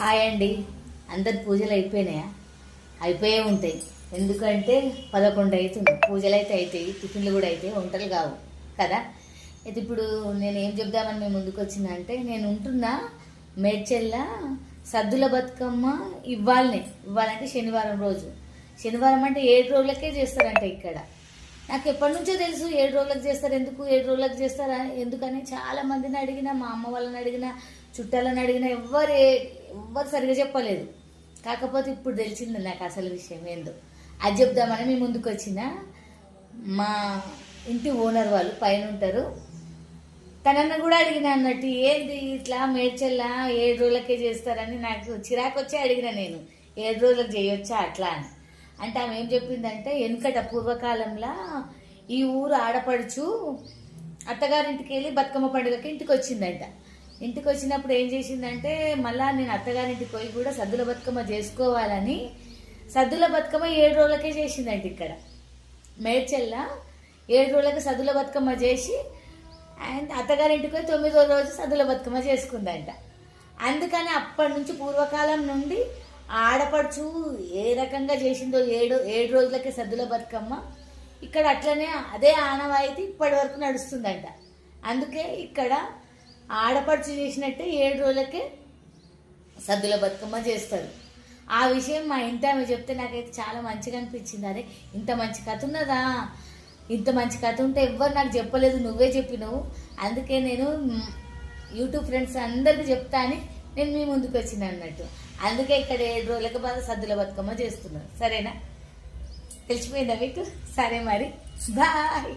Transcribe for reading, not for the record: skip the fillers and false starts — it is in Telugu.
హాయ్ అండి. అందరి పూజలు అయిపోయినాయా? అయిపోయే ఉంటాయి. ఎందుకంటే 11 అవుతుంది. పూజలు అయితే అవుతాయి, టిఫిన్లు కూడా అవుతాయి, వంటలు కావు కదా. అయితే ఇప్పుడు నేను ఏం చెప్దామని మేము ముందుకు వచ్చినా అంటే, నేను ఉంటున్నా మేడ్చెల్ల సద్దుల బతుకమ్మ ఇవ్వాలంటే శనివారం రోజు. శనివారం అంటే 7 రోజులకే చేస్తారంట ఇక్కడ. నాకు ఎప్పటి నుంచో తెలుసు 7 రోజులకు చేస్తారు, ఎందుకు 7 రోజులకు చేస్తారా ఎందుకని చాలా మందిని అడిగినా, మా అమ్మ వాళ్ళని అడిగినా, చుట్టాలని అడిగినా ఎవ్వరు సరిగా చెప్పలేదు. కాకపోతే ఇప్పుడు తెలిసింది నాకు అసలు విషయం ఏందో. అది చెప్దామని మీ ముందుకు వచ్చిన. మా ఇంటి ఓనర్ వాళ్ళు పైన ఉంటారు, తనన్న కూడా అడిగిన అన్నట్టు, ఏంది ఇట్లా మేడ్చెల్లా 7 రోజులకే చేస్తారని నాకు చిరాకు వచ్చి అడిగిన. నేను 7 రోజులకు చేయొచ్చా అట్లా అని అంటే ఆమె ఏం చెప్పిందంటే, వెనుకట పూర్వకాలంలో ఈ ఊరు ఆడపడుచు అత్తగారింటికి వెళ్ళి బతుకమ్మ పండుగకి ఇంటికి వచ్చిందంట. ఇంటికి వచ్చినప్పుడు ఏం చేసిందంటే, మళ్ళా నేను అత్తగారింటికి పోయి కూడా సద్దుల బతుకమ్మ చేసుకోవాలని సద్దుల బతుకమ్మ 7 రోజులకే చేసిందంట. ఇక్కడ మేడ్చెల్ల 7 రోజులకి సద్దుల బతుకమ్మ చేసి అండ్ అత్తగారింటికి పోయి 9వ రోజు సద్దుల బతుకమ్మ చేసుకుందంట. అందుకని అప్పటి నుంచి పూర్వకాలం నుండి ఆడపడుచు ఏ రకంగా చేసిందో 7 రోజులకే సద్దుల బతుకమ్మ ఇక్కడ అట్లనే అదే ఆనవాయితీ ఇప్పటి వరకు నడుస్తుందంట. అందుకే ఇక్కడ ఆడపడుచు చేసినట్టే 7 రోజులకే సద్దుల బతుకమ్మ చేస్తారు. ఆ విషయం మా ఇంటి ఆమె చెప్తే నాకైతే చాలా మంచిగా అనిపించింది. అరే ఇంత మంచి కథ ఉన్నదా, ఇంత మంచి కథ ఉంటే ఎవ్వరు నాకు చెప్పలేదు, నువ్వే చెప్పినావు. అందుకే నేను యూట్యూబ్ ఫ్రెండ్స్ అందరికీ చెప్తా అని నేను మీ ముందుకు వచ్చిన అన్నట్టు. అందుకే ఇక్కడ 7 రోజులకు బాగా సద్దుల బతుకమ్మ చేస్తున్నాను. సరేనా? తెలిసిపోయిందా మీకు? సరే మరి, బాయ్.